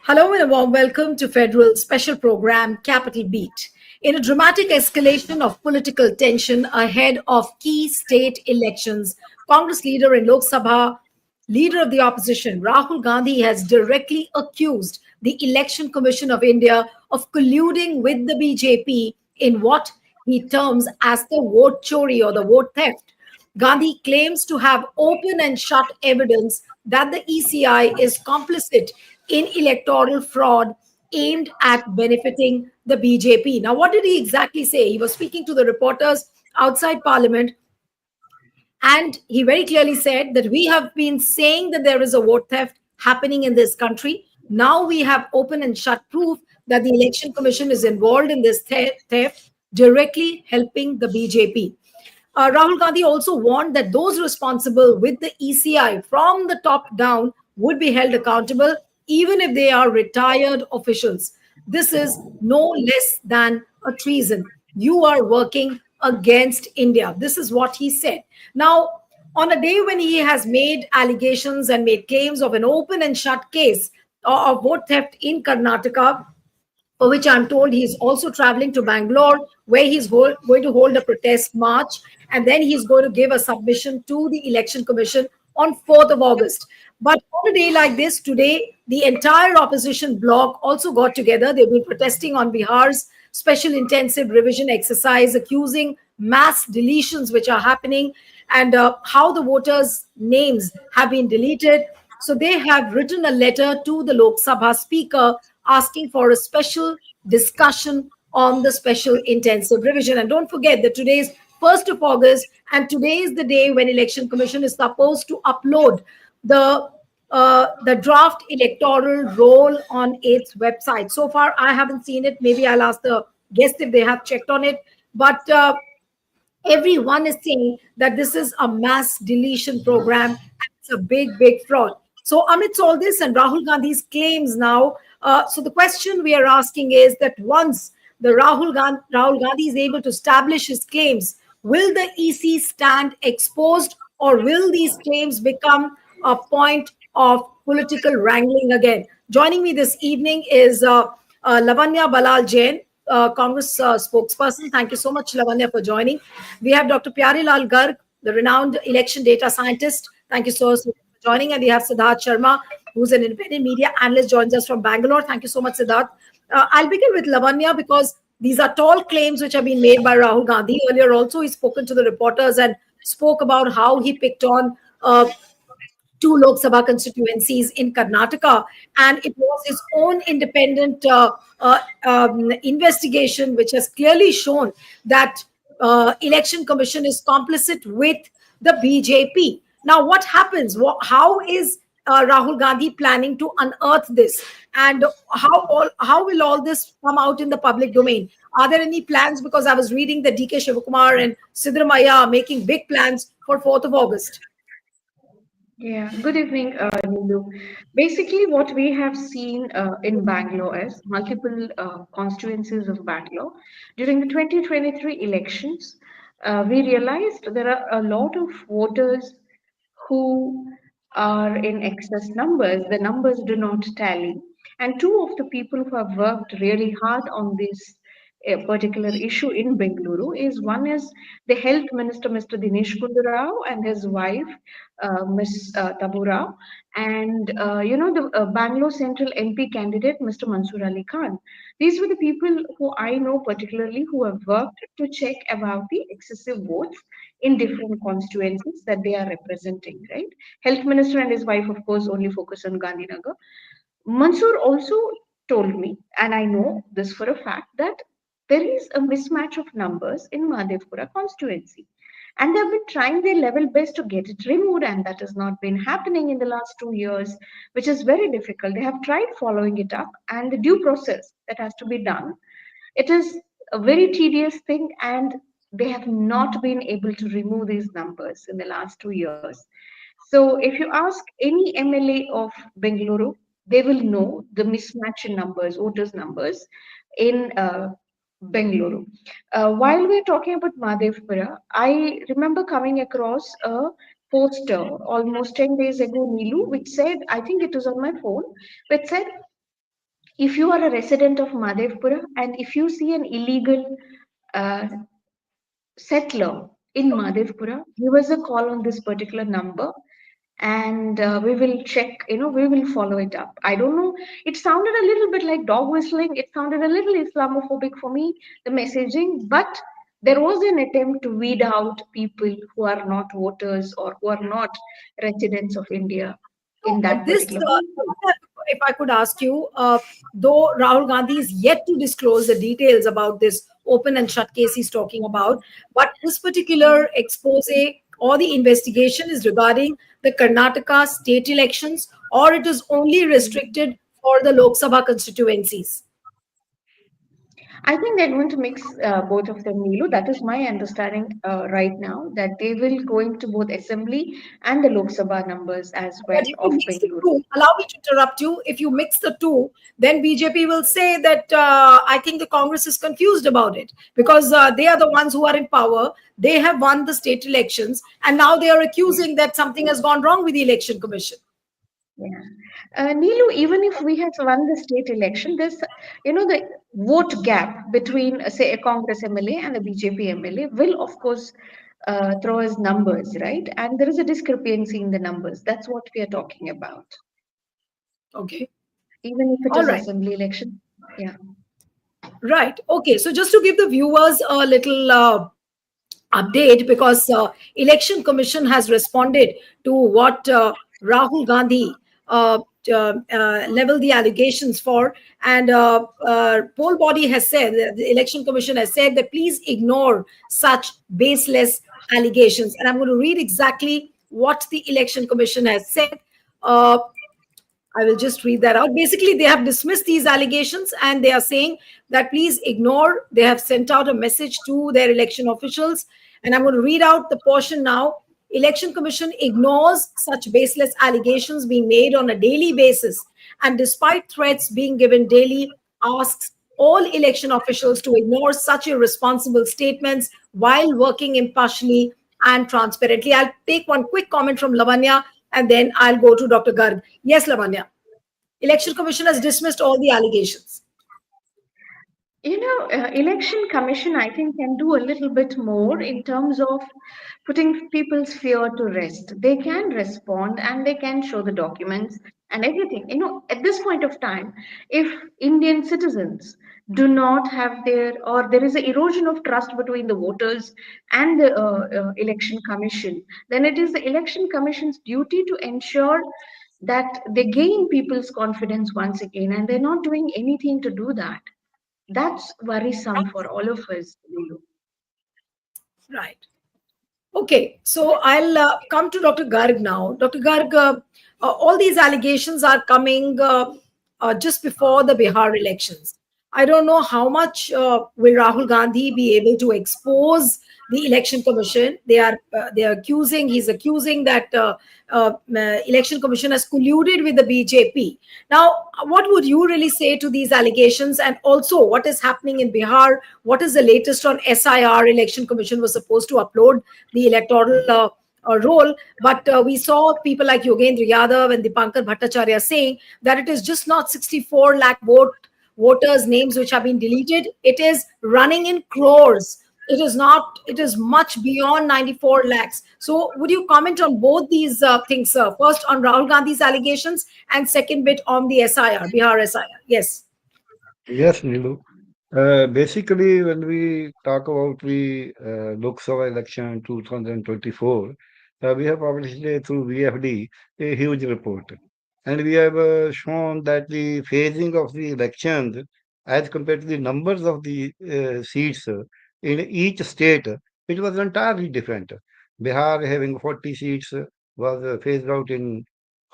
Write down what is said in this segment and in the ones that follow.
Hello and a warm welcome to Federal Special Program Capital Beat. In a dramatic escalation of political tension ahead of key state elections, Congress leader in Lok Sabha, leader of the opposition, Rahul Gandhi has directly accused the Election Commission of India of colluding with the BJP in what he terms as the vote chori or the vote theft. Gandhi claims to have open and shut evidence that the ECI is complicit in electoral fraud aimed at benefiting the BJP. Now, what did he exactly say? He was speaking to the reporters outside Parliament, and he very clearly said that we have been saying that there is a vote theft happening in this country. Now we have open and shut proof that the Election Commission is involved in this theft, directly helping the BJP. Rahul Gandhi also warned that those responsible with the ECI from the top down would be held accountable, even if they are retired officials. This is no less than a treason. You are working against India. This is what he said. Now, on a day when he has made allegations and made claims of an open and shut case of vote theft in Karnataka, for which I'm told he's also traveling to Bangalore, where he's going to hold a protest march, and then he's going to give a submission to the Election Commission on 4th of August. But on a day like this, today, the entire opposition bloc also got together. They've been protesting on Bihar's special intensive revision exercise, accusing mass deletions which are happening and how the voters' names have been deleted. So they have written a letter to the Lok Sabha Speaker asking for a special discussion on the special intensive revision. And don't forget that today is 1st of August, and today is the day when Election Commission is supposed to upload the draft electoral roll on its website. So far, I haven't seen it. Maybe I'll ask the guest if they have checked on it. But everyone is saying that this is a mass deletion program. And it's a big, big fraud. So amidst all this and Rahul Gandhi's claims now, so the question we are asking is that once the Rahul Gandhi is able to establish his claims, will the EC stand exposed, or will these claims become a point of political wrangling again? Joining me this evening is Lavanya Balal Jain, Congress spokesperson. Thank you so much, Lavanya, for joining. We have Dr. Pyarelal Garg, the renowned election data scientist. Thank you so much for joining. And we have Siddharth Sharma, who's an independent media analyst, joins us from Bangalore. Thank you so much, Siddharth. I'll begin with Lavanya because these are tall claims which have been made by Rahul Gandhi. Earlier also, he's spoken to the reporters and spoke about how he picked on two Lok Sabha constituencies in Karnataka, and it was his own independent investigation which has clearly shown that Election Commission is complicit with the BJP. Now, what happens? How is Rahul Gandhi planning to unearth this, and how will all this come out in the public domain? Are there any plans? Because I was reading that DK Shivakumar and Siddaramaiah are making big plans for 4th of August. Yeah, good evening, Lulu. Basically, what we have seen in Bangalore is multiple constituencies of Bangalore. During the 2023 elections, we realized there are a lot of voters who are in excess numbers. The numbers do not tally. And two of the people who have worked really hard on this particular issue in Bengaluru is one is the health minister, Mr. Dinesh Gundurao, and his wife, Ms. Tabu Rao, and the Bangalore Central MP candidate, Mr. Mansoor Ali Khan. These were the people who I know particularly who have worked to check about the excessive votes in different constituencies that they are representing, right? Health minister and his wife, of course, only focus on Gandhinagar. Mansoor also told me, and I know this for a fact, that there is a mismatch of numbers in Mahadevpura constituency. And they've been trying their level best to get it removed, and that has not been happening in the last 2 years, which is very difficult. They have tried following it up, and the due process that has to be done, it is a very tedious thing, and they have not been able to remove these numbers in the last 2 years. So if you ask any MLA of Bengaluru, they will know the mismatch in numbers, voters' numbers in Bengaluru. While we're talking about Madhevpura, I remember coming across a poster almost 10 days ago, Nilu, which said, I think it was on my phone, which said if you are a resident of Madhevpura and if you see an illegal uh, settler in Madhevpura, give us a call on this particular number and we will check, we will follow it up. I don't know, it sounded a little bit like dog whistling, it sounded a little Islamophobic for me, the messaging, but there was an attempt to weed out people who are not voters or who are not residents of India in But that this, particular place. if I could ask you, though Rahul Gandhi is yet to disclose the details about this open and shut case he's talking about, but this particular expose or the investigation is regarding the Karnataka state elections, or it is only restricted for the Lok Sabha constituencies. I think they're going to mix both of them, Neelu. That is my understanding right now, that they will go into both assembly and the Lok Sabha numbers as well But if you of mix the Bengaluru. two, allow me to interrupt you. If you mix the two, then BJP will say that I think the Congress is confused about it because they are the ones who are in power. They have won the state elections, and now they are accusing that something has gone wrong with the election commission. Yeah. Neelu, even if we have won the state election, the vote gap between, say, a Congress MLA and a BJP MLA will, of course, throw us numbers, right? And there is a discrepancy in the numbers. That's what we are talking about. Okay. Even if it All is right. assembly election. Yeah. Right. Okay. So just to give the viewers a little update, because election commission has responded to what Rahul Gandhi leveled the allegations for, and poll body has said, the election commission has said that please ignore such baseless allegations, and I'm going to read exactly what the election commission has said. uh, I will just read that out. Basically, they have dismissed these allegations and they are saying that please ignore. They have sent out a message to their election officials. And I'm going to read out the portion now. Election Commission ignores such baseless allegations being made on a daily basis. And despite threats being given daily, asks all election officials to ignore such irresponsible statements while working impartially and transparently. I'll take one quick comment from Lavanya and then I'll go to Dr. Garg. Yes, Lavanya. Election Commission has dismissed all the allegations. Election commission, I think, can do a little bit more in terms of putting people's fear to rest. They can respond and they can show the documents and everything. At this point of time, if Indian citizens do not have or there is an erosion of trust between the voters and the election commission, then it is the election commission's duty to ensure that they gain people's confidence once again, and they're not doing anything to do that. That's worrisome for all of us, Lulu. Right. Okay, so I'll come to Dr. Garg now. Dr. Garg, all these allegations are coming just before the Bihar elections. I don't know how much will Rahul Gandhi be able to expose the election commission. He's accusing that election commission has colluded with the BJP. Now, what would you really say to these allegations? And also, what is happening in Bihar? What is the latest on SIR? Election commission was supposed to upload the electoral role, but we saw people like Yogendra Yadav and Dipankar Bhattacharya saying that it is just not 64 lakh voters' names which have been deleted. It is running in crores. It is not, it is much beyond 94 lakhs. So would you comment on both these things, sir? First on Rahul Gandhi's allegations and second bit on the SIR, Bihar SIR. Yes. Yes, Nilu. Basically, when we talk about the Lok Sabha election 2024, we have published through VFD a huge report. And we have shown that the phasing of the elections as compared to the numbers of the seats in each state, it was entirely different. Bihar having 40 seats was phased out in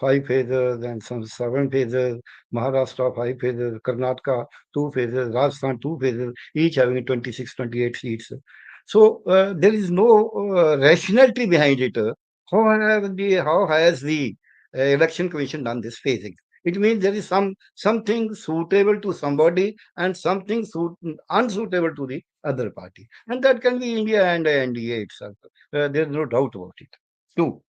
5 phases and some 7 phases. Maharashtra 5 phases, Karnataka 2 phases, Rajasthan 2 phases, each having 26, 28 seats. So there is no rationality behind it. How has the election commission done this phasing? It means there is something suitable to somebody and something unsuitable to the other party, and that can be India and NDA itself. There is no doubt about it. Two.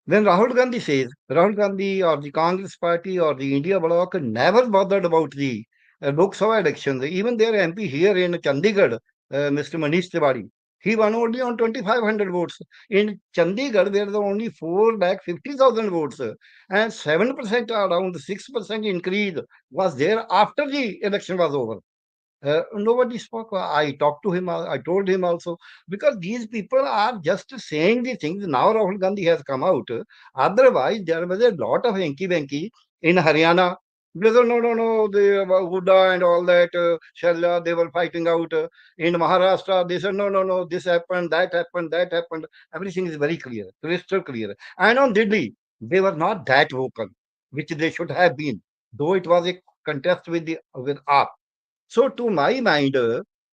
When Rahul Gandhi says, Rahul Gandhi or the Congress party or the India bloc never bothered about the Lok Sabha elections. Even their MP here in Chandigarh, Mr. Manish Tiwari, he won only on 2,500 votes. In Chandigarh, there are only 4,50,000 votes, and 7%, around 6% increase was there after the election was over. Nobody spoke. I talked to him. I told him also, because these people are just saying the things. Now Rahul Gandhi has come out. Otherwise, there was a lot of hanky panky in Haryana. They said, no, no, no, the Huda and all that, Shalla, they were fighting out. In Maharashtra, they said, no, no, no, this happened, that happened, that happened. Everything is very clear, crystal clear. And on Delhi, they were not that vocal, which they should have been, though it was a contest with AAP. So, to my mind,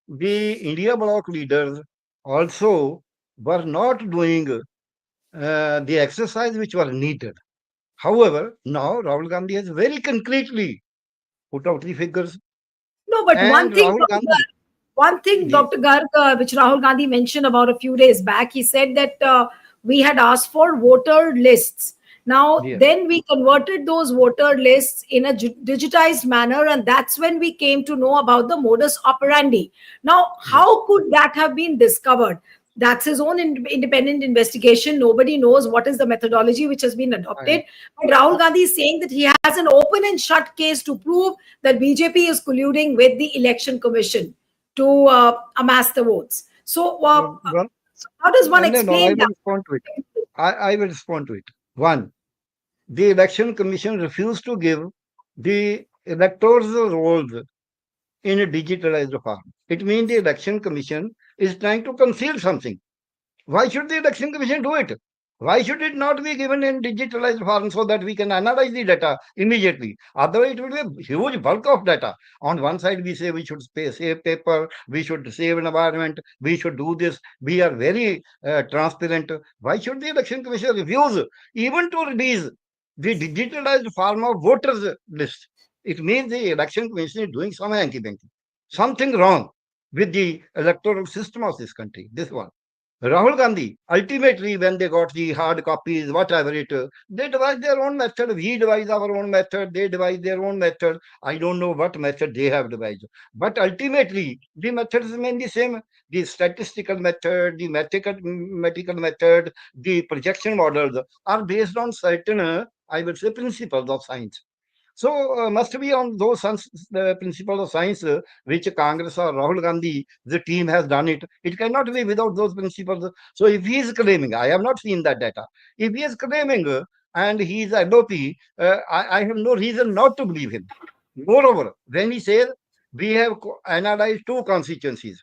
the India bloc leaders also were not doing the exercise which was needed. However, now Rahul Gandhi has very concretely put out the figures, No, but and Rahul Gandhi, one thing, the, Dr. Garg, which Rahul Gandhi mentioned about a few days back, he said that we had asked for voter lists. Now, yeah, then we converted those voter lists in a digitized manner, and that's when we came to know about the modus operandi. Now, yes, how could that have been discovered? That's his own independent investigation. Nobody knows what is the methodology which has been I, adopted. But Rahul Gandhi is saying that he has an open and shut case to prove that BJP is colluding with the election commission to amass the votes. So, one, so how does one no, no, I explain will that? respond to it. I will respond to it. One, the election commission refused to give the electors roles in a digitalized form. It means the election commission is trying to conceal something. Why should the election commission do it? Why should it not be given in digitalized form so that we can analyze the data immediately? Otherwise, it will be a huge bulk of data. On one side, we say we should save paper, we should save environment, we should do this. We are very transparent. Why should the election commission refuse even to release the digitalized form of voters list? It means the election commission is doing some hanky panky, something wrong with the electoral system of this country. This one. Rahul Gandhi, ultimately, when they got the hard copies, whatever it, they devised their own method. We devise our own method. They devise their own method. I don't know what method they have devised. But ultimately, the methods remain the same. The statistical method, the mathematical method, the projection models are based on certain, I would say, principles of science. So must be on those principles of science which Congress or Rahul Gandhi, the team has done it. It cannot be without those principles. So if he is claiming, I have not seen that data. If he is claiming and he is LOP, I have no reason not to believe him. Moreover, when he says we have analyzed two constituencies,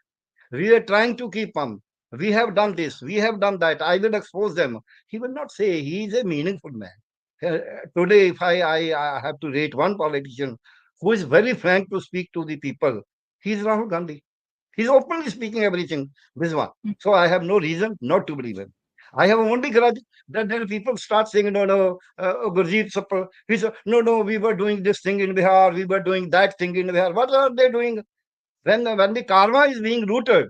we are trying to keep them. We have done this, we have done that. I will expose them. He will not say he is a meaningful man. Uh, Today, if I have to rate one politician who is very frank to speak to the people, he is Rahul Gandhi. He's openly speaking everything, this one. So I have no reason not to believe him. I have only grudge that then people start saying, no, no, Gurjeet Sapar, he said, no, no, we were doing this thing in Bihar, we were doing that thing in Bihar. What are they doing? When the karma is being rooted,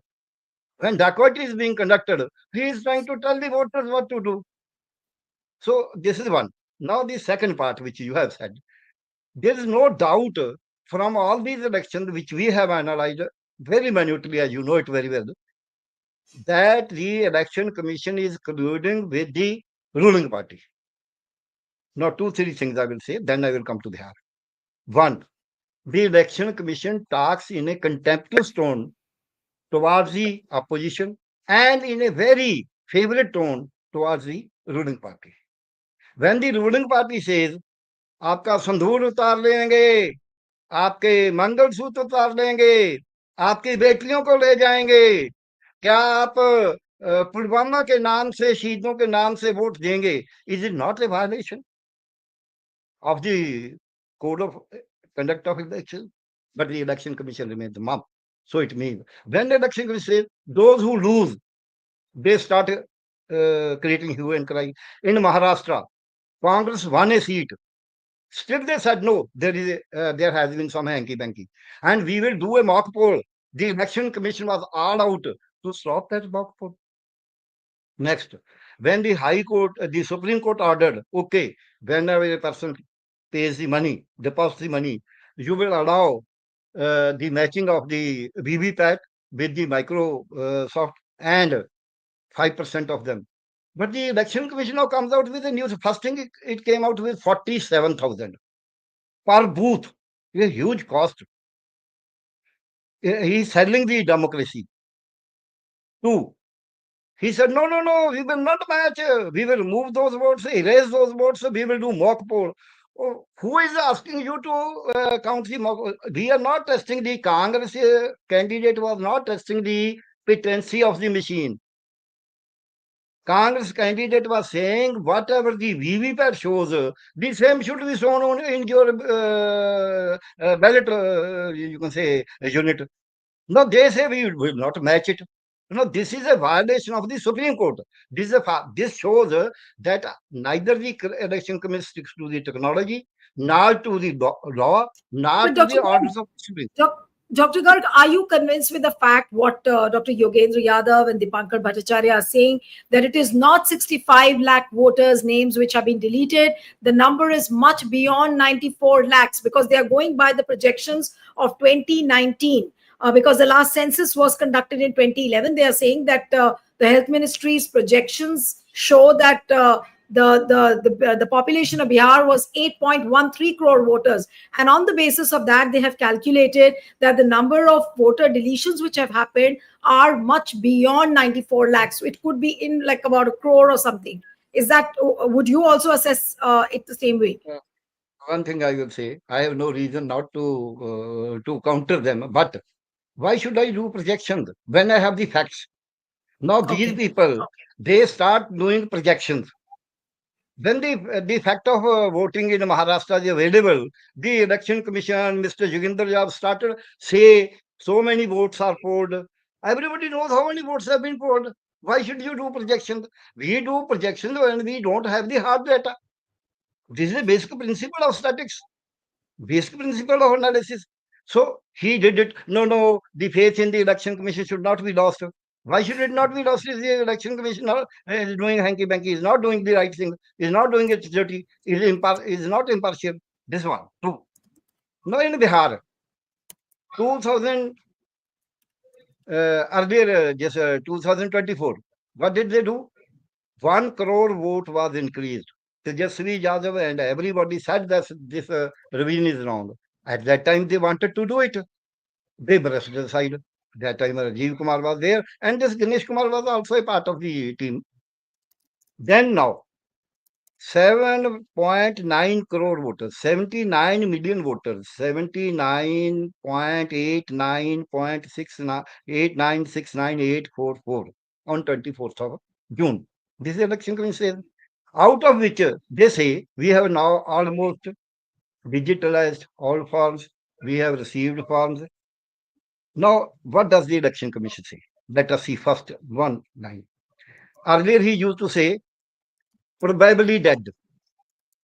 when dacoity is being conducted, he is trying to tell the voters what to do. So this is one. Now the second part, which you have said, there is no doubt from all these elections which we have analyzed very minutely, as you know it very well, that the election commission is colluding with the ruling party. Now, two, three things I will say, then I will come to the heart. One, the election commission talks in a contemptuous tone towards the opposition and in a very favorite tone towards the ruling party. When the ruling party says, आपका संधूर उतार लेंगे, आपके मंगलसूत्र उतार लेंगे, आपकी बेटियों को ले जाएंगे, क्या आप पुलवामा के नाम से, शहीदों के नाम से वोट देंगे? Is it not a violation of the code of conduct of election? But the election commission remains mum. So it means when the election commission says those who lose, they start creating hue and cry. In Maharashtra, Congress won a seat. Still, they said no. There has been some hanky panky, and we will do a mock poll. The election commission was all out to stop that mock poll. Next, when the High Court, the Supreme Court ordered, okay, whenever a person pays the money, deposits the money, you will allow the matching of the VVPAT with the Microsoft and 5% of them. But the Election Commission now comes out with a news. First thing, it came out with 47,000 per booth. A huge cost. He's selling the democracy. Two, he said, no, no, no, we will not match. We will remove those votes, erase those votes. We will do mock poll. Oh, who is asking you to count the mock? We are not testing the Congress candidate was not testing the potency of the machine. Congress candidate was saying whatever the VVPAT shows, the same should be shown on in your ballot, you can say, unit. No, they say we will not match it. No, this is a violation of the Supreme Court. This shows that neither the election commission sticks to the technology, nor to the law, nor But to Dr. the orders of the Supreme. Dr. Garg, are you convinced with the fact what Dr. Yogendra Yadav and Dipankar Bhattacharya are saying, that it is not 65 lakh voters' names which have been deleted? The number is much beyond 94 lakhs, because they are going by the projections of 2019. Because the last census was conducted in 2011. They are saying that the health ministry's projections show that the population of Bihar was 8.13 crore voters, and on the basis of that, they have calculated that the number of voter deletions which have happened are much beyond 94 lakhs. So it could be in like about a crore or something. Is that, would you also assess it the same way? One thing I will say, I have no reason not to counter them, but why should I do projections when I have the facts? Now these Okay. people, they start doing projections. When the fact of voting in Maharashtra is available, the election commission, Mr. Joginder Yadav started say so many votes are polled. Everybody knows how many votes have been polled. Why should you do projections? We do projections when we don't have the hard data. This is the basic principle of statistics, basic principle of analysis. So he did it. No, no, the faith in the election commission should not be lost. Why should it not be lost? Is the election commissioner is doing hanky panky, is not doing the right thing, is not doing its duty, is not impartial. This one, two. Now in Bihar, 2000 earlier, just 2024, what did they do? 1 crore vote was increased. Tejasvi Yadav and everybody said that this revision is wrong. At that time, they wanted to do it. They brushed aside. That time, Rajiv Kumar was there, and this Ganesh Kumar was also a part of the team. Then now, 7.9 crore voters, 79 million voters, 79.89.6989698844 on 24th of June. This is election commission says, out of which they say we have now almost digitalized all forms, we have received forms. Now, what does the election commission say? Let us see first one line. Earlier, he used to say probably dead,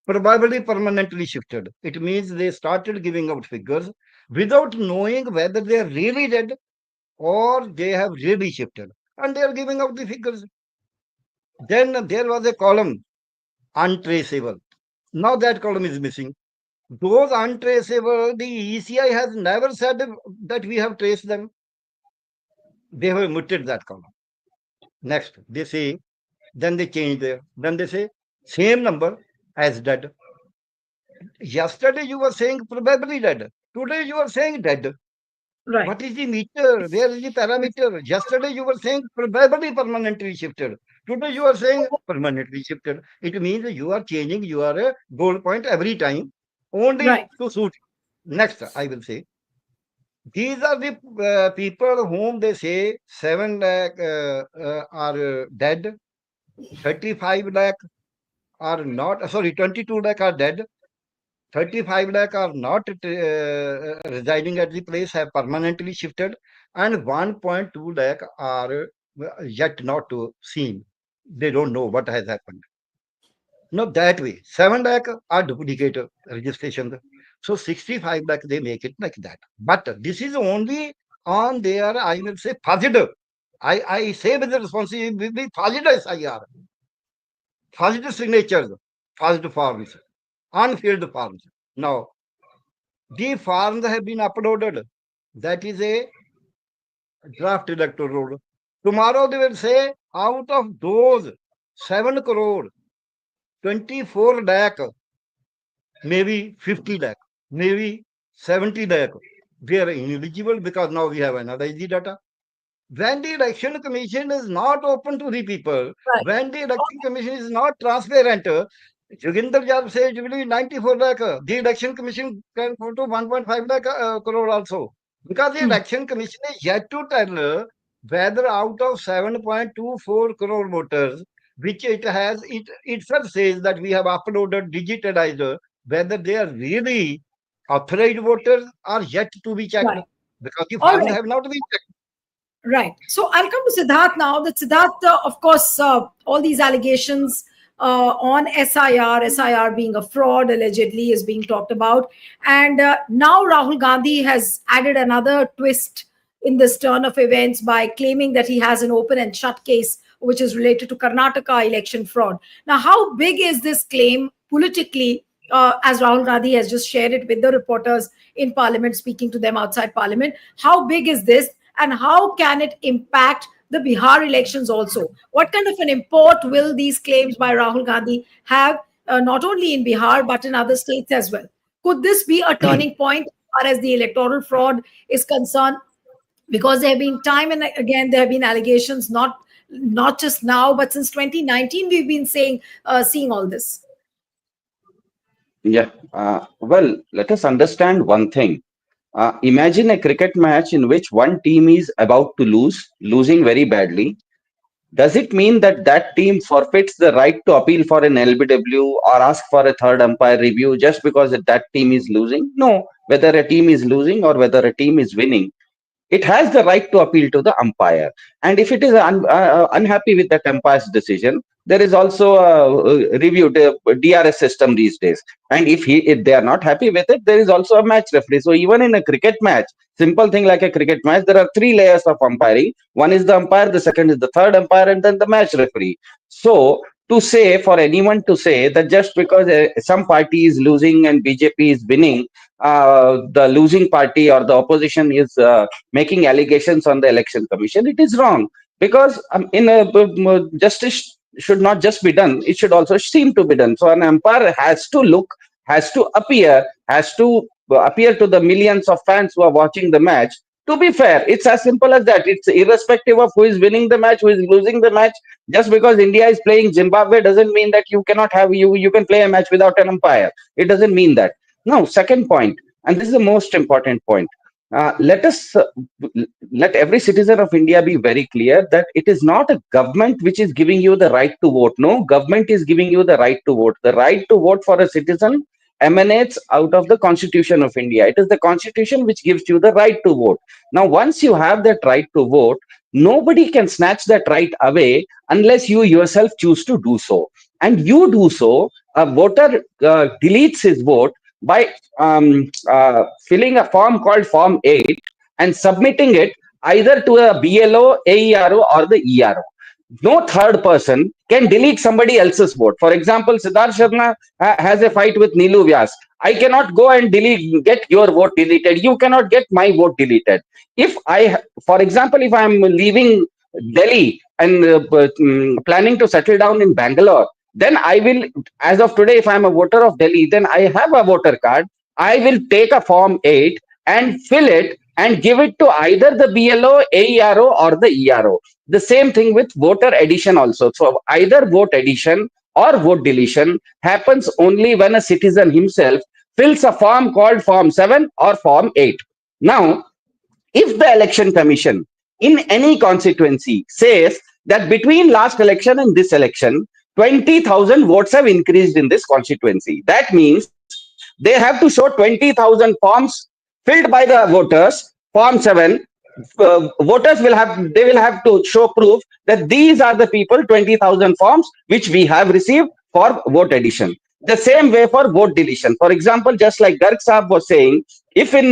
probably permanently shifted. It means they started giving out figures without knowing whether they are really dead or they have really shifted. And they are giving out the figures. Then there was a column, untraceable. Now that column is missing. Those untraceable, the ECI has never said that we have traced them. They have omitted that column. Next, they say, then they change there. Then they say, same number as dead. Yesterday you were saying probably dead. Today you are saying dead. Right. What is the meter? Where is the parameter? Yesterday you were saying probably permanently shifted. Today you are saying permanently shifted. It means you are changing your goal point every time only Right. to suit. Next, I will say, these are the people whom they say 7 lakh are dead, 35 lakh are not, sorry, 22 lakh are dead, 35 lakh are not residing at the place, have permanently shifted, and 1.2 lakh are yet not to seen. They don't know what has happened. Not that way. 7 lakh are duplicate registrations. So 65 lakh, they make it like that. But this is only on their, I will say, positive. I say with the responsibility, positive SIR. first signatures, first forms, unfilled forms. Now, the forms have been uploaded. That is a draft electoral roll. Tomorrow they will say out of those 7 crore, 24 lakh, maybe 50 lakh, maybe 70 lakh, they are ineligible because now we have analyzed the data. When the election commission is not open to the people, Right. when the election commission is not transparent, Joginder Jadhav says it will be 94 lakh. The election commission can go to 1.5 lakh crore also. Because the Hmm. election commission is yet to tell whether out of 7.24 crore voters, which it has, it itself says that we have uploaded, digitalized, whether they are really authorized voters are yet to be checked. Right. Because the All forms right. have not been checked. Right. So I'll come to Siddharth now. That Siddharth, of course, all these allegations on SIR being a fraud allegedly is being talked about. And now Rahul Gandhi has added another twist in this turn of events by claiming that he has an open and shut case which is related to Karnataka election fraud. Now, how big is this claim politically, as Rahul Gandhi has just shared it with the reporters in Parliament, speaking to them outside Parliament? How big is this, and how can it impact the Bihar elections also? What kind of an import will these claims by Rahul Gandhi have, not only in Bihar, but in other states as well? Could this be a turning point as far as the electoral fraud is concerned? Because there have been time and again there have been allegations, not just now, but since 2019 we've been saying seeing all this. Yeah. Well, let us understand one thing. Imagine a cricket match in which one team is about to losing very badly. Does it mean that that team forfeits the right to appeal for an LBW or ask for a third umpire review just because that team is losing? No. Whether a team is losing or whether a team is winning, it has the right to appeal to the umpire. And if it is unhappy with that umpire's decision, there is also a review DRS system these days. And if they are not happy with it, there is also a match referee. So even in a cricket match, simple thing like a cricket match, there are three layers of umpiring. One is the umpire, the second is the third umpire, and then the match referee. So to say, for anyone to say that just because some party is losing and BJP is winning, the losing party or the opposition is making allegations on the election commission, it is wrong. Because in a justice should not just be done, it should also seem to be done. So an umpire has to look, has to appear to the millions of fans who are watching the match to be fair. It's as simple as that. It's irrespective of who is winning the match, who is losing the match. Just because India is playing Zimbabwe doesn't mean that you cannot have you can play a match without an umpire. It doesn't mean that. Now, second point, and this is the most important point. Let every citizen of India be very clear that it is not a government which is giving you the right to vote. No, government is giving you the right to vote. The right to vote for a citizen emanates out of the Constitution of India. It is the Constitution which gives you the right to vote. Now, once you have that right to vote, nobody can snatch that right away unless you yourself choose to do so. And you do so, a voter deletes his vote by filling a form called Form 8 and submitting it either to a BLO, AERO, or the ERO. No third person can delete somebody else's vote. For example, Siddharth Sharma has a fight with Neelu Vyas. I cannot go and get your vote deleted. You cannot get my vote deleted. For example, if I am leaving Delhi and planning to settle down in Bangalore, then I will, as of today, if I am a voter of Delhi, then I have a voter card. I will take a Form 8 and fill it and give it to either the BLO, AERO, or the ERO. The same thing with voter addition also. So either vote addition or vote deletion happens only when a citizen himself fills a form called Form 7 or Form 8. Now, if the election commission in any constituency says that between last election and this election, 20,000 votes have increased in this constituency, that means they have to show 20,000 forms filled by the voters, Form 7. Voters will have to show proof that these are the people, 20,000 forms which we have received for vote addition. The same way for vote deletion. For example, just like Garg Saab was saying, if in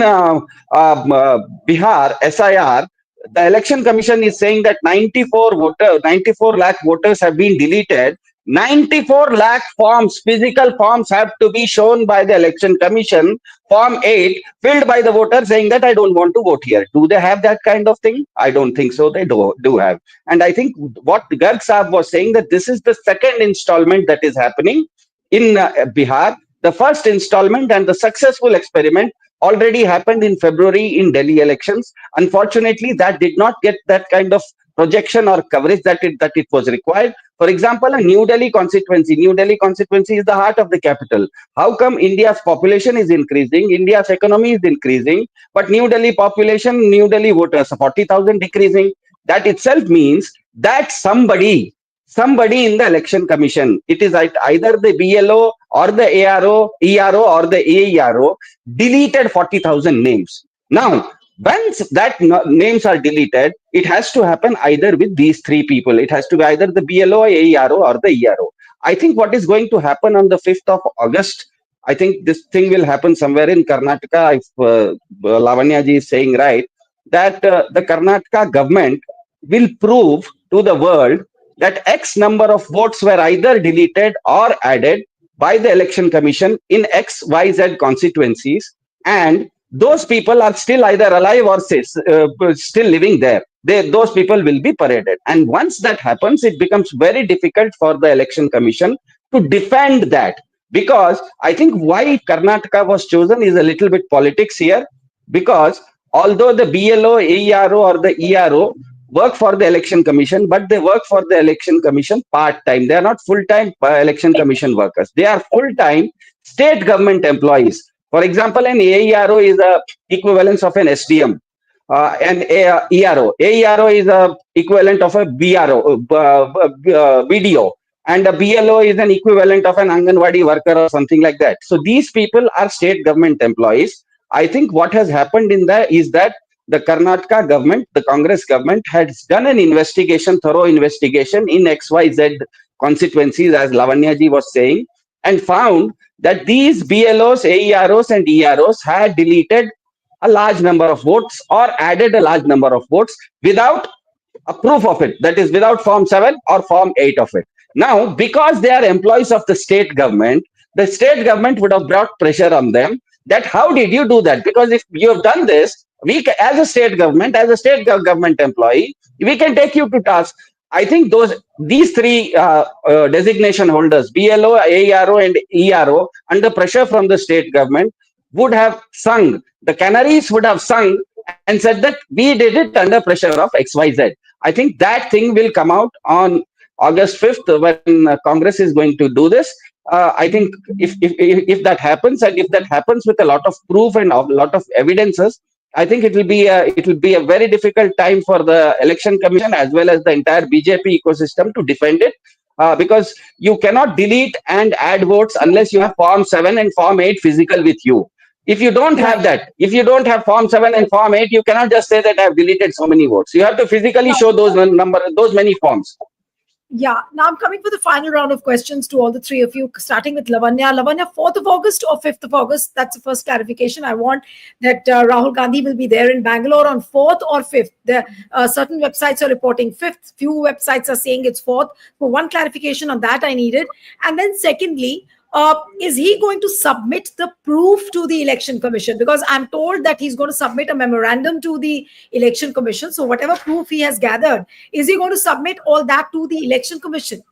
Bihar SIR, the election commission is saying that 94 lakh voters have been deleted, 94 lakh forms, physical forms have to be shown by the election commission. Form 8 filled by the voter saying that I don't want to vote here. Do they have that kind of thing? I don't think so. They do have. And I think what Garg Saab was saying, that this is the second installment that is happening in Bihar. The first installment and the successful experiment already happened in February in Delhi elections. Unfortunately, that did not get that kind of projection or coverage that it was required. For example, a New Delhi constituency. New Delhi constituency is the heart of the capital. How come India's population is increasing, India's economy is increasing, but New Delhi population, New Delhi voters, 40,000 decreasing? That itself means that somebody in the election commission, it is either the BLO or the ERO or the AERO, deleted 40,000 names. Now, once that names are deleted, it has to happen either with these three people. It has to be either the BLO, AERO, or the ERO. I think what is going to happen on the 5th of August, I think this thing will happen somewhere in Karnataka, if Lavanya ji is saying right, that the Karnataka government will prove to the world that X number of votes were either deleted or added by the election commission in XYZ constituencies, and those people are still either alive or still living there. Those people will be paraded. And once that happens, it becomes very difficult for the election commission to defend that. Because I think why Karnataka was chosen is a little bit politics here. Because although the BLO, AERO, or the ERO work for the election commission, but they work for the election commission part-time. They are not full-time election commission workers. They are full-time state government employees. For example, an AERO is a equivalence of an SDM. An ERO. AERO is a equivalent of a BRO, BDO. And a BLO is an equivalent of an Anganwadi worker or something like that. So these people are state government employees. I think what has happened in that is that the Karnataka government, the Congress government, has done an investigation, thorough investigation in XYZ constituencies, as Lavanya ji was saying, and found that these BLOs, AEROs, and EROs had deleted a large number of votes or added a large number of votes without a proof of it. That is, without Form 7 or Form 8 of it. Now, because they are employees of the state government would have brought pressure on them that how did you do that? Because if you have done this, as a state government, as a state government employee, we can take you to task. I think these three designation holders, BLO, AERO, and ERO, under pressure from the state government, would have sung. The canaries would have sung and said that we did it under pressure of XYZ. I think that thing will come out on August 5th when Congress is going to do this. I think if that happens, and if that happens with a lot of proof and a lot of evidences, I think it will be a very difficult time for the election commission as well as the entire BJP ecosystem to defend it, because you cannot delete and add votes unless you have Form 7 and Form 8 physical with you. If you don't have that, if you don't have Form 7 and Form 8, you cannot just say that I have deleted so many votes. You have to physically show those many forms. Yeah, now I'm coming for the final round of questions to all the three of you, starting with Lavanya. Lavanya, 4th of August or 5th of August? That's the first clarification. I want that Rahul Gandhi will be there in Bangalore on 4th or 5th. Certain websites are reporting 5th. Few websites are saying it's 4th. So one clarification on that I needed. And then secondly, is he going to submit the proof to the election commission? Because I'm told that he's going to submit a memorandum to the election commission. So whatever proof he has gathered, is he going to submit all that to the election commission?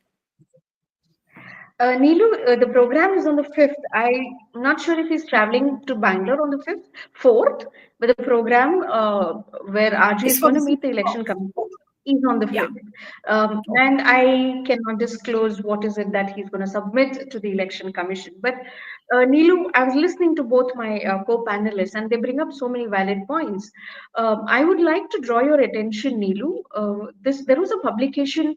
Neelu, the program is on the 5th. I'm not sure if he's traveling to Bangalore on the 5th, 4th, but the program where RJ It's is for going the to meet the election commission is on the yeah. 5th. And I cannot disclose what is it that he's going to submit to the election commission. But Neelu, I was listening to both my co-panelists and they bring up so many valid points. I would like to draw your attention, Neelu. There was a publication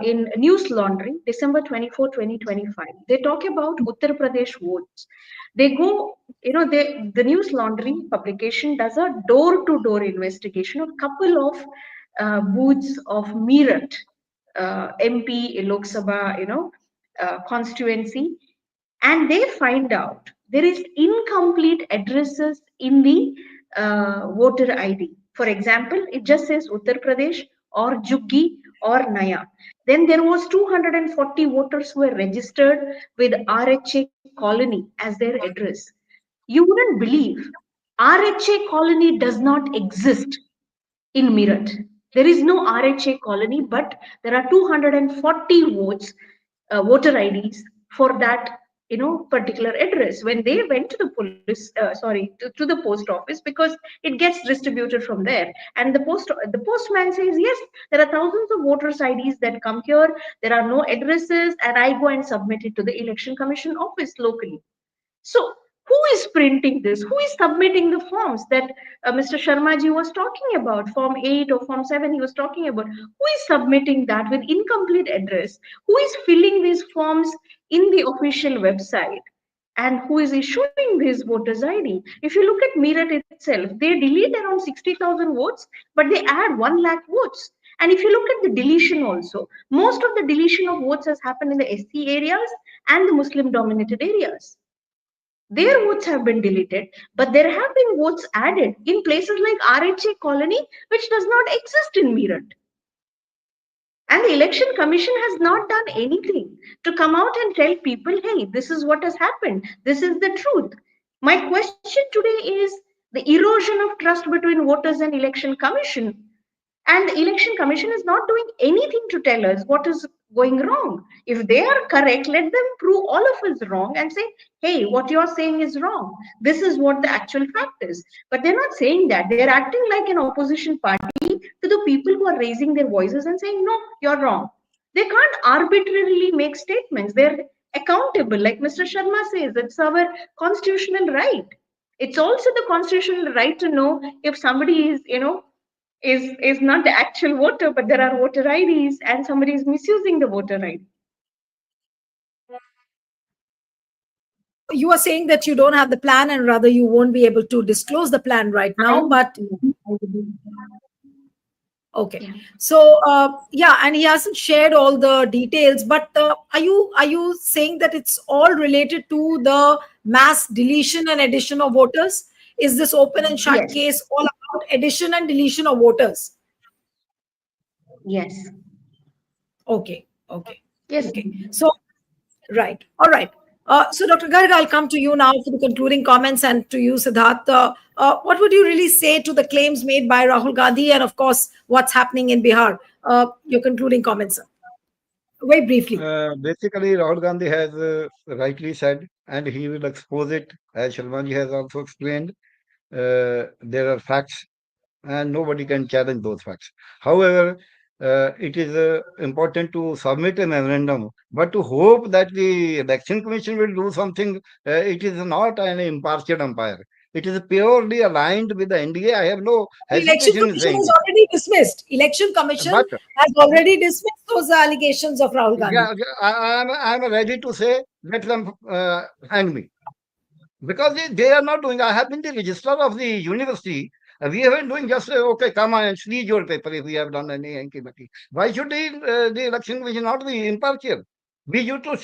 in News Laundry, December 24, 2025. They talk about Uttar Pradesh votes. They go, the News Laundry publication does a door-to-door investigation of a couple of booths of Meerut, MP, Lok Sabha, constituency, and they find out there is incomplete addresses in the voter ID. For example, it just says Uttar Pradesh or Juggi or Naya. Then there was 240 voters who were registered with RHA colony as their address. You wouldn't believe RHA colony does not exist in Meerut. There is no RHA colony, but there are 240 votes, voter IDs for that particular address. When they went to the to the post office, because it gets distributed from there, and the postman says yes, there are thousands of voters IDs that come here. There are no addresses, and I go and submit it to the election commission office locally. So, who is printing this? Who is submitting the forms that Mr. Sharmaji was talking about? Form 8 or Form 7 he was talking about. Who is submitting that with incomplete address? Who is filling these forms in the official website? And who is issuing this voters ID? If you look at Meerut itself, they delete around 60,000 votes, but they add 1 lakh votes. And if you look at the deletion also, most of the deletion of votes has happened in the SC areas and the Muslim dominated areas. Their votes have been deleted, but there have been votes added in places like RHA colony, which does not exist in Meerut. And the election commission has not done anything to come out and tell people, hey, this is what has happened. This is the truth. My question today is the erosion of trust between voters and election commission. And the election commission is not doing anything to tell us what is going wrong. If they are correct, let them prove all of us wrong and say, hey, what you're saying is wrong. This is what the actual fact is. But they're not saying that. They're acting like an opposition party to the people who are raising their voices and saying, no, you're wrong. They can't arbitrarily make statements. They're accountable. Like Mr. Sharma says, it's our constitutional right. It's also the constitutional right to know if somebody is not the actual voter, but there are voter IDs and somebody is misusing the voter ID. So you are saying that you don't have the plan and rather you won't be able to disclose the plan right now, but okay. Yeah. So yeah, and he hasn't shared all the details, but are you saying that it's all related to the mass deletion and addition of voters? Is this open and shut Yes. case all about addition and deletion of voters? Yes. Okay, okay, Yes. okay. So right, all right. So Dr. Garg, I'll come to you now for the concluding comments, and to you, Siddharth. What would you really say to the claims made by Rahul Gandhi, and of course, what's happening in Bihar? Your concluding comments, sir. Very briefly. Basically, Rahul Gandhi has rightly said, and he will expose it, as Shalmanji has also explained. There are facts, and nobody can challenge those facts. However, it is important to submit a memorandum, but to hope that the election commission will do something, it is not an impartial umpire. It is purely aligned with the NDA. I have no The Election hesitation in Commission saying has it. already dismissed. Election Commission But has already dismissed those allegations of Rahul Gandhi. yeah, I'm ready to say, let them hang me. Because they are not doing. I have been the registrar of the university. We have been doing just okay. Come on and sneeze your paper if we have done any hanky-panky. Why should the election commission not be impartial? We used to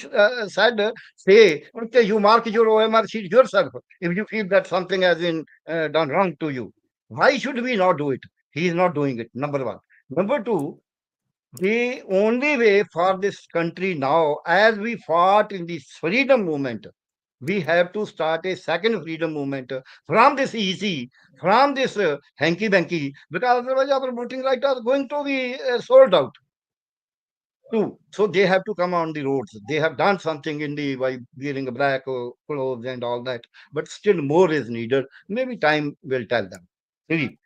say, okay, you mark your OMR sheet yourself if you feel that something has been done wrong to you. Why should we not do it? He is not doing it. Number one. Number two, the only way for this country now, as we fought in the freedom movement, we have to start a second freedom movement from this easy, from this hanky-panky, because otherwise our voting rights are going to be sold out too. So they have to come on the roads. They have done something in the by wearing a black clothes and all that, but still more is needed. Maybe time will tell them. Three.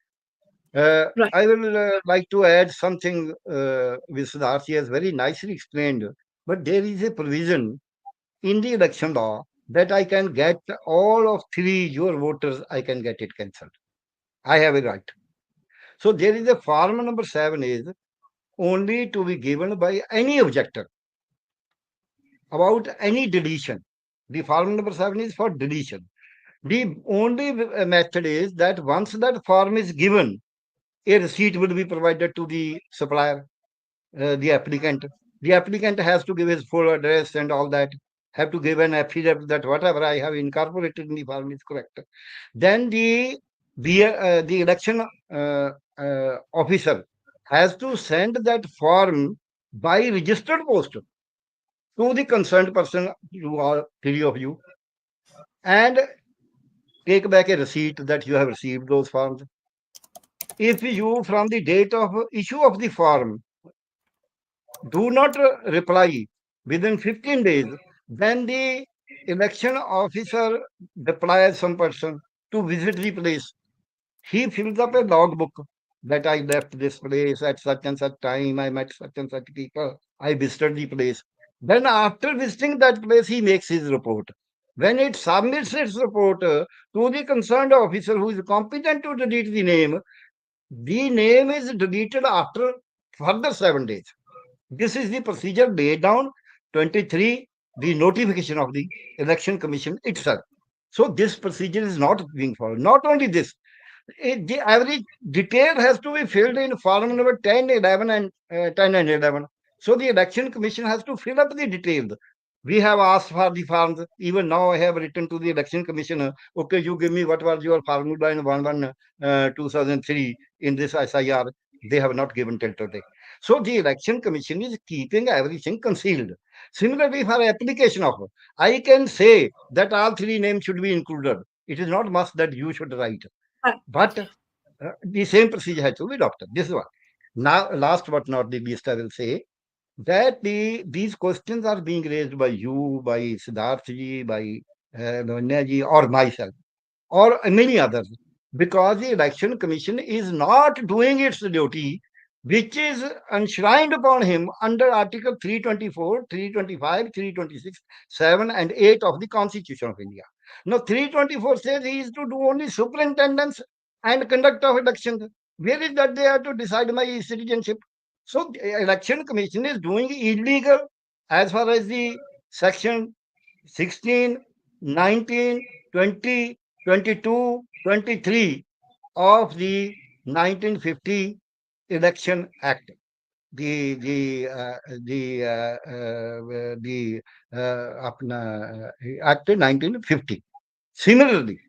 Right. I will like to add something which Siddharthi has very nicely explained. But there is a provision in the election law that I can get all of three your voters, I can get it cancelled. I have a right. So there is a form number 7 is only to be given by any objector about any deletion. The form number 7 is for deletion. The only method is that once that form is given, a receipt will be provided to the supplier, the applicant. The applicant has to give his full address and all that, have to give an affidavit that whatever I have incorporated in the form is correct. Then the election officer has to send that form by registered post to the concerned person, to all three of you, and take back a receipt that you have received those forms. If you, from the date of issue of the form, do not reply within 15 days, then the election officer deploys some person to visit the place. He fills up a logbook that I left this place at such and such time, I met such and such people, I visited the place. Then, after visiting that place, he makes his report. When it submits its report to the concerned officer who is competent to delete the name is deleted after further 7 days. This is the procedure laid down 23, the notification of the election commission itself. So this procedure is not being followed. Not only this, the every detail has to be filled in form number 10, 11, and 10 and 11. So the election commission has to fill up the details. We have asked for the forms. Even now, I have written to the election commissioner, okay, you give me what was your formula in 2003 in this SIR. They have not given till today. So the election commission is keeping everything concealed. Similarly, for application of, I can say that all three names should be included. It is not must that you should write. But the same procedure has to be adopted. This is what. Now, last but not the least, I will say that these questions are being raised by you, by Siddharth ji, by Lavanya ji, or myself, or many others, because the election commission is not doing its duty, which is enshrined upon him under Article 324, 325, 326, 7, and 8 of the Constitution of India. Now, 324 says he is to do only superintendence and conduct of elections. Where is that they have to decide my citizenship? So, the election commission is doing illegal as far as the section 16, 19, 20, 22, 23 of the 1950 Election Act, the Act 1950. Similarly,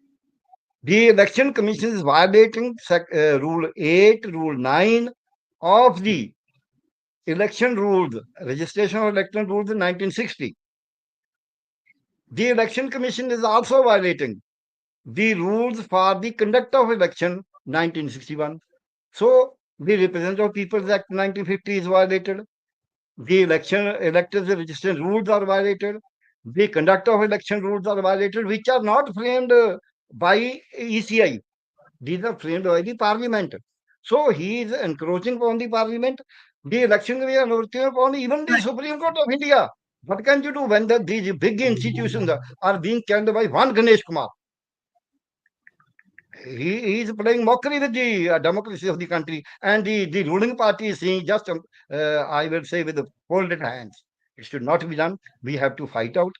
the Election Commission is violating Rule 8, Rule 9 of the election rules, registration of election rules in 1960. The Election Commission is also violating the rules for the conduct of election 1961. So the Representative People's Act 1950 is violated. The electors registration rules are violated. The conduct of election rules are violated, which are not framed by ECI. These are framed by the Parliament. So he is encroaching upon the Parliament. The election we are encroaching upon even the Supreme Court of India. What can you do when these big institutions are being carried by one Ganesh Kumar? He is playing mockery with the democracy of the country, and the ruling party is saying just, I will say, with folded hands. It should not be done. We have to fight out.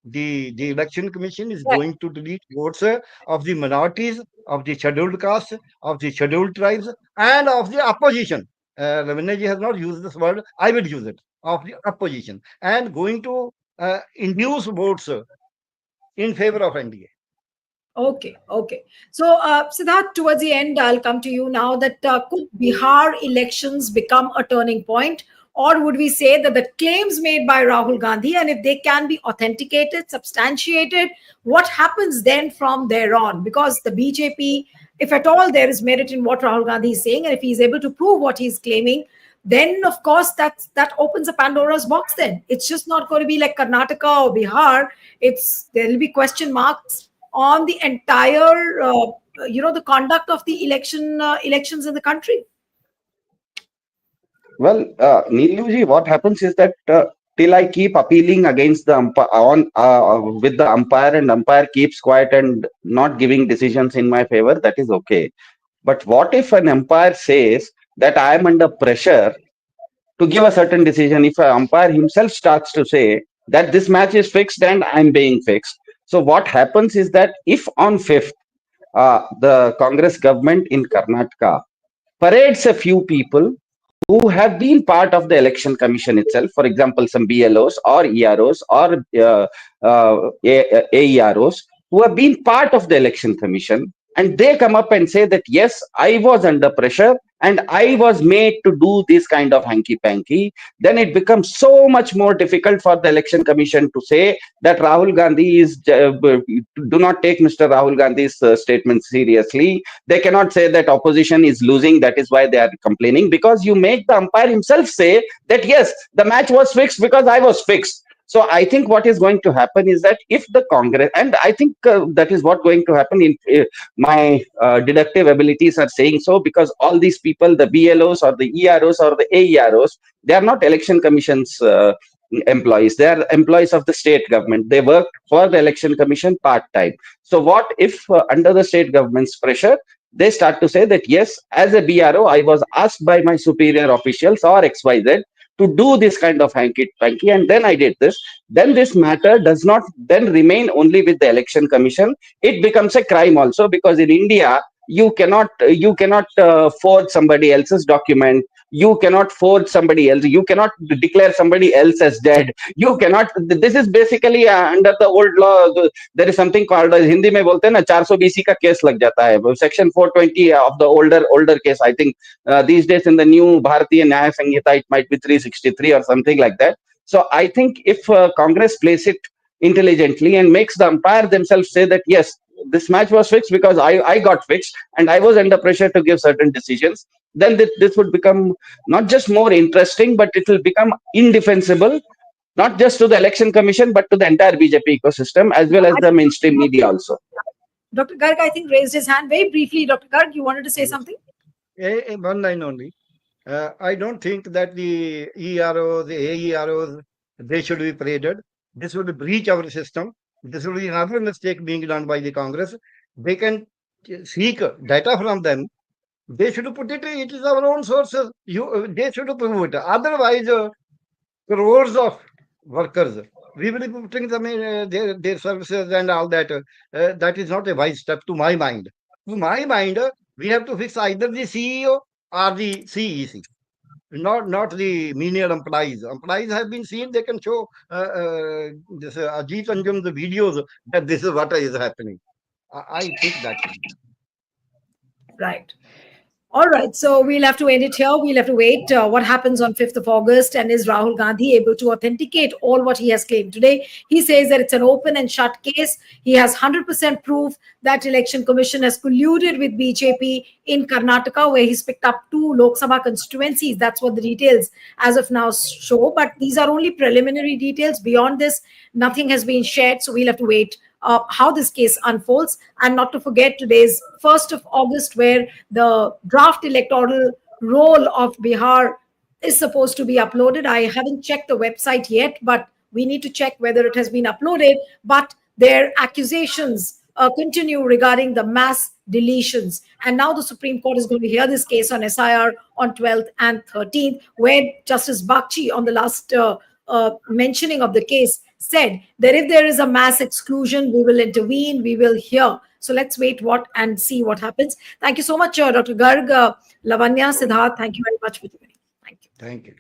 The election commission is Right. going to delete votes of the minorities, of the scheduled castes, of the scheduled tribes, and of the opposition. Ravina ji has not used this word. I will use it. Of the opposition, and going to induce votes in favor of NDA. Okay, okay. So, Siddharth, towards the end, I'll come to you now. That could Bihar elections become a turning point, or would we say that the claims made by Rahul Gandhi, and if they can be authenticated, substantiated, what happens then from there on? Because the BJP, if at all there is merit in what Rahul Gandhi is saying, and if he is able to prove what he's claiming, then of course that opens a Pandora's box. Then it's just not going to be like Karnataka or Bihar. There will be question marks on the entire the conduct of the elections in the country. Well, Neeluji, what happens is that till I keep appealing against the umpire with the umpire, and umpire keeps quiet and not giving decisions in my favor, that is okay. But what if an umpire says that I am under pressure to give a certain decision? If an umpire himself starts to say that this match is fixed and I'm being fixed, so what happens is that if on 5th the Congress government in Karnataka parades a few people who have been part of the election commission itself, for example, some BLOs or EROs or AEROs who have been part of the election commission, and they come up and say that, yes, I was under pressure and I was made to do this kind of hanky panky, then it becomes so much more difficult for the election commission to say that Rahul Gandhi is, do not take Mr. Rahul Gandhi's statement seriously. They cannot say that opposition is losing, that is why they are complaining, because you make the umpire himself say that yes, the match was fixed because I was fixed. So I think what is going to happen is that if the Congress, and I think that is what going to happen in my deductive abilities are saying so, because all these people, the BLOs or the EROs or the AEROs, they are not election commissions employees. They are employees of the state government. They work for the election commission part time. So what if under the state government's pressure, they start to say that yes, as a BRO, I was asked by my superior officials or XYZ to do this kind of hanky panky, and then I did this. Then this matter does not then remain only with the election commission. It becomes a crime also, because in India you cannot forge somebody else's document. You cannot forge somebody else. You cannot declare somebody else as dead. You cannot. This is basically under the old law. There is something called Hindi में बोलते हैं ना 420 का case लग जाता है. Section 420 of the older case. I think these days in the new Bharatiya Nyaya Sanhita it might be 363 or something like that. So I think if Congress plays it intelligently and makes the umpire themselves say that yes, this match was fixed because I got fixed and I was under pressure to give certain decisions, then this would become not just more interesting, but it will become indefensible, not just to the election commission, but to the entire BJP ecosystem as well as the mainstream media also. Dr. Garg, I think, raised his hand very briefly. Dr. Garg, you wanted to say something? One line only. I don't think that the EROs, the AEROs, they should be paraded. This would breach our system. This will be another mistake being done by the Congress. They can seek data from them. They should put it. It is our own sources. They should prove it. Otherwise, crores of workers, we will be putting them in their services and all that. That is not a wise step to my mind. To my mind, we have to fix either the CEO or the CEC. Not the menial employees. Employees have been seen. They can show this Ajit Anjum's videos that this is what is happening. I think that. Right. All right. So we'll have to end it here. We'll have to wait what happens on 5th of August. And is Rahul Gandhi able to authenticate all what he has claimed today? He says that it's an open and shut case. He has 100% proof that election commission has colluded with BJP in Karnataka, where he's picked up 2 Lok Sabha constituencies. That's what the details as of now show. But these are only preliminary details. Beyond this, nothing has been shared. So we'll have to wait how this case unfolds. And not to forget, today's 1st of August, where the draft electoral roll of Bihar is supposed to be uploaded. I haven't checked the website yet, but we need to check whether it has been uploaded. But their accusations continue regarding the mass deletions. And now the Supreme Court is going to hear this case on SIR on 12th and 13th, where Justice Bakshi, on the last mentioning of the case, said that if there is a mass exclusion, we will intervene, we will hear. So let's wait and see what happens. Thank you so much, Dr. Garg, Lavanya, Siddharth. Thank you very much for joining. Thank you. Thank you.